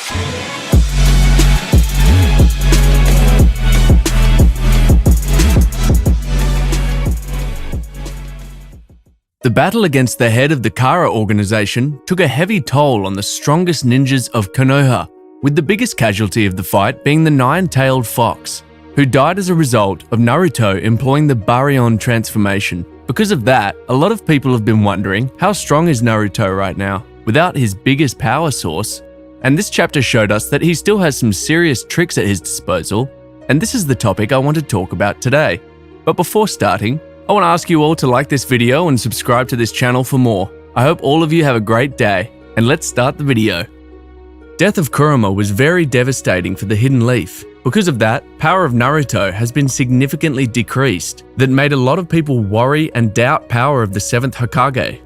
The battle against the head of the Kara organization took a heavy toll on the strongest ninjas of Konoha, with the biggest casualty of the fight being the nine-tailed fox, who died as a result of Naruto employing the Baryon transformation. Because of that, a lot of people have been wondering, how strong is Naruto right now, without his biggest power source? And this chapter showed us that he still has some serious tricks at his disposal, and this is the topic I want to talk about today. But before starting, I want to ask you all to like this video and subscribe to this channel for more. I hope all of you have a great day, and let's start the video. Death of Kurama was very devastating for the Hidden Leaf. Because of that, power of Naruto has been significantly decreased, that made a lot of people worry and doubt power of the 7th Hokage.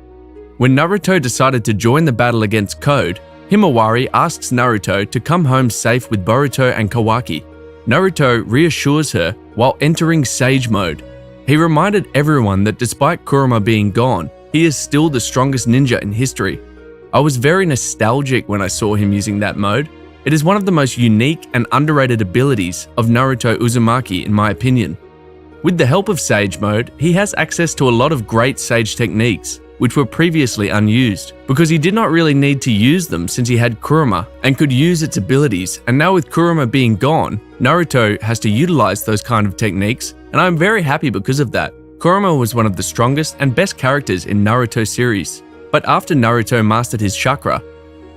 When Naruto decided to join the battle against Code, Himawari asks Naruto to come home safe with Boruto and Kawaki. Naruto reassures her while entering Sage Mode. He reminded everyone that despite Kurama being gone, he is still the strongest ninja in history. I was very nostalgic when I saw him using that mode. It is one of the most unique and underrated abilities of Naruto Uzumaki in my opinion. With the help of Sage Mode, he has access to a lot of great Sage techniques, which were previously unused, because he did not really need to use them since he had Kurama and could use its abilities, and now with Kurama being gone, Naruto has to utilize those kind of techniques, and I'm very happy because of that. Kurama was one of the strongest and best characters in Naruto series, but after Naruto mastered his chakra,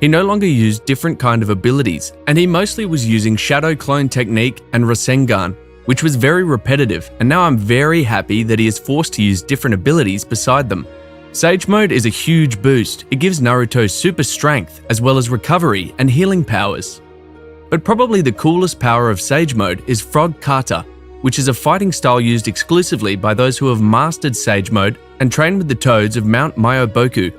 he no longer used different kind of abilities, and he mostly was using Shadow Clone technique and Rasengan, which was very repetitive, and now I'm very happy that he is forced to use different abilities beside them. Sage Mode is a huge boost. It gives Naruto super strength as well as recovery and healing powers. But probably the coolest power of Sage Mode is Frog Kata, which is a fighting style used exclusively by those who have mastered Sage Mode and trained with the toads of Mount Myoboku.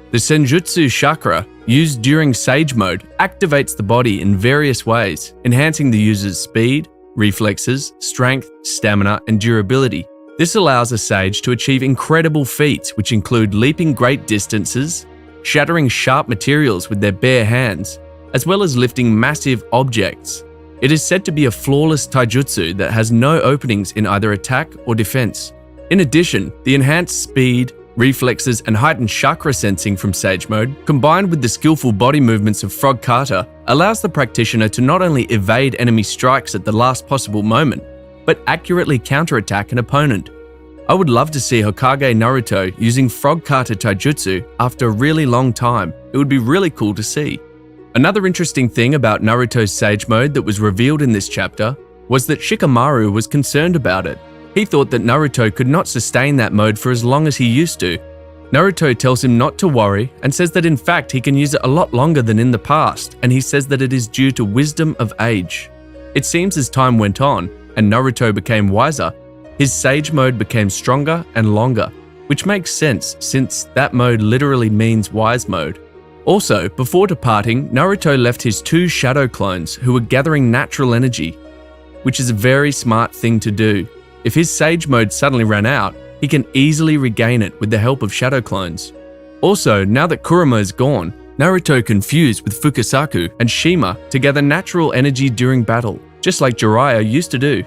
The Senjutsu chakra used during Sage Mode activates the body in various ways, enhancing the user's speed, reflexes, strength, stamina, and durability. This allows a sage to achieve incredible feats which include leaping great distances, shattering sharp materials with their bare hands, as well as lifting massive objects. It is said to be a flawless taijutsu that has no openings in either attack or defense. In addition, the enhanced speed, reflexes, and heightened chakra sensing from Sage Mode, combined with the skillful body movements of Frog Kata, allows the practitioner to not only evade enemy strikes at the last possible moment, but accurately counterattack an opponent. I would love to see Hokage Naruto using Frog Kata taijutsu after a really long time. It would be really cool to see. Another interesting thing about Naruto's Sage Mode that was revealed in this chapter was that Shikamaru was concerned about it. He thought that Naruto could not sustain that mode for as long as he used to. Naruto tells him not to worry and says that in fact he can use it a lot longer than in the past, and he says that it is due to wisdom of age. It seems as time went on, and Naruto became wiser, his Sage Mode became stronger and longer, which makes sense since that mode literally means wise mode. Also, before departing, Naruto left his 2 shadow clones who were gathering natural energy, which is a very smart thing to do. If his Sage Mode suddenly ran out, he can easily regain it with the help of shadow clones. Also, now that Kurama is gone, Naruto can fuse with Fukasaku and Shima to gather natural energy during battle, just like Jiraiya used to do.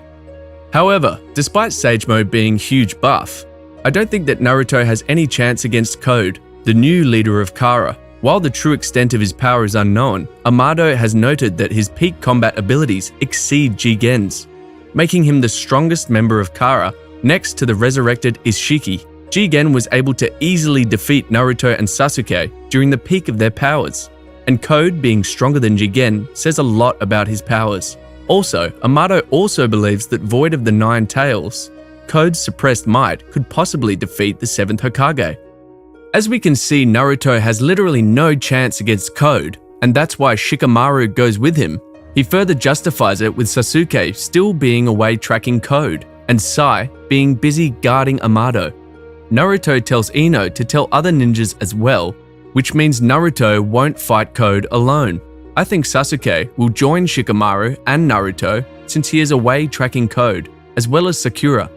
However, despite Sage Mode being huge buff, I don't think that Naruto has any chance against Code, the new leader of Kara. While the true extent of his power is unknown, Amado has noted that his peak combat abilities exceed Jigen's, making him the strongest member of Kara next to the resurrected Ishiki. Jigen was able to easily defeat Naruto and Sasuke during the peak of their powers, and Code being stronger than Jigen says a lot about his powers. Also, Amado also believes that void of the 9 tails, Code's suppressed might could possibly defeat the 7th Hokage. As we can see, Naruto has literally no chance against Code, and that's why Shikamaru goes with him. He further justifies it with Sasuke still being away tracking Code, and Sai being busy guarding Amado. Naruto tells Ino to tell other ninjas as well, which means Naruto won't fight Code alone. I think Sasuke will join Shikamaru and Naruto since he is away tracking Code, as well as Sakura,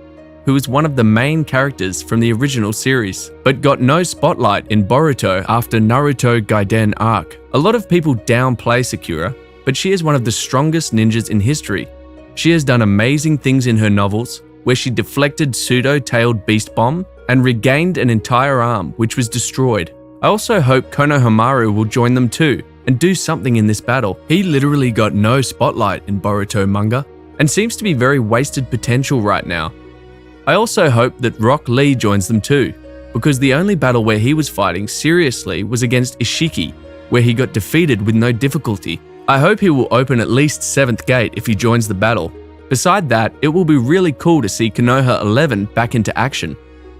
who is one of the main characters from the original series, but got no spotlight in Boruto after Naruto Gaiden arc. A lot of people downplay Sakura, but she is one of the strongest ninjas in history. She has done amazing things in her novels, where she deflected pseudo-tailed beast bomb and regained an entire arm which was destroyed. I also hope Konohamaru will join them too and do something in this battle. He literally got no spotlight in Boruto manga and seems to be very wasted potential right now. I also hope that Rock Lee joins them too, because the only battle where he was fighting seriously was against Ishiki, where he got defeated with no difficulty. I hope he will open at least 7th gate if he joins the battle. Beside that, it will be really cool to see Konoha 11 back into action.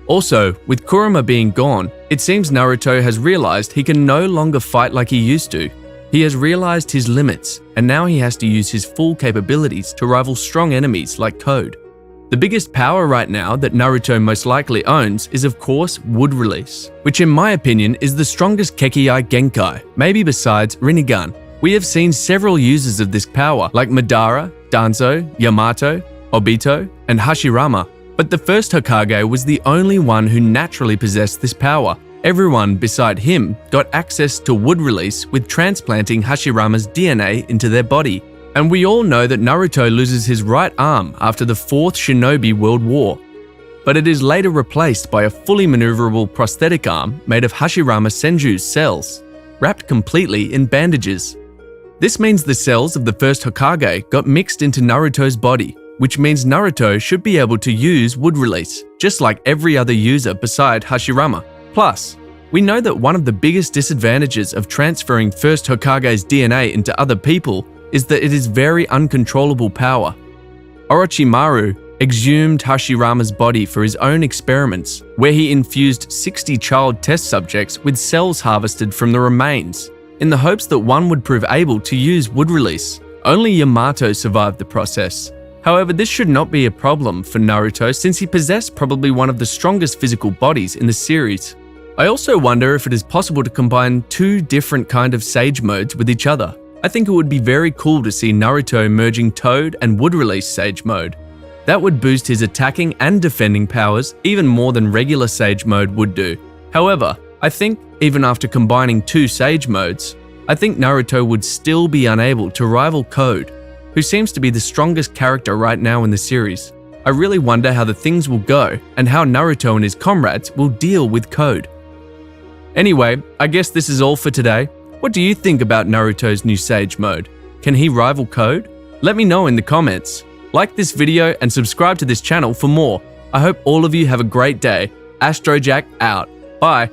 Also, with Kurama being gone, it seems Naruto has realized he can no longer fight like he used to. He has realized his limits, and now he has to use his full capabilities to rival strong enemies like Code. The biggest power right now that Naruto most likely owns is of course Wood Release, which in my opinion is the strongest Kekkei Genkai, maybe besides Rinnegan. We have seen several users of this power like Madara, Danzo, Yamato, Obito, and Hashirama, but the first Hokage was the only one who naturally possessed this power. Everyone beside him got access to Wood Release with transplanting Hashirama's DNA into their body. And we all know that Naruto loses his right arm after the 4th Shinobi World War, but it is later replaced by a fully maneuverable prosthetic arm made of Hashirama Senju's cells, wrapped completely in bandages. This means the cells of the first Hokage got mixed into Naruto's body, which means Naruto should be able to use Wood Release, just like every other user beside Hashirama. Plus, we know that one of the biggest disadvantages of transferring first Hokage's DNA into other people is that it is very uncontrollable power. Orochimaru exhumed Hashirama's body for his own experiments, where he infused 60 child test subjects with cells harvested from the remains, in the hopes that one would prove able to use Wood Release. Only Yamato survived the process. However, this should not be a problem for Naruto since he possessed probably one of the strongest physical bodies in the series. I also wonder if it is possible to combine 2 different kind of Sage modes with each other. I think it would be very cool to see Naruto merging Toad and Wood Release Sage mode. That would boost his attacking and defending powers even more than regular Sage mode would do. However, I think even after combining 2 Sage modes, I think Naruto would still be unable to rival Code, who seems to be the strongest character right now in the series. I really wonder how the things will go and how Naruto and his comrades will deal with Code. Anyway, I guess this is all for today. What do you think about Naruto's new Sage mode? Can he rival Code? Let me know in the comments. Like this video and subscribe to this channel for more. I hope all of you have a great day. Astrojack out. Bye.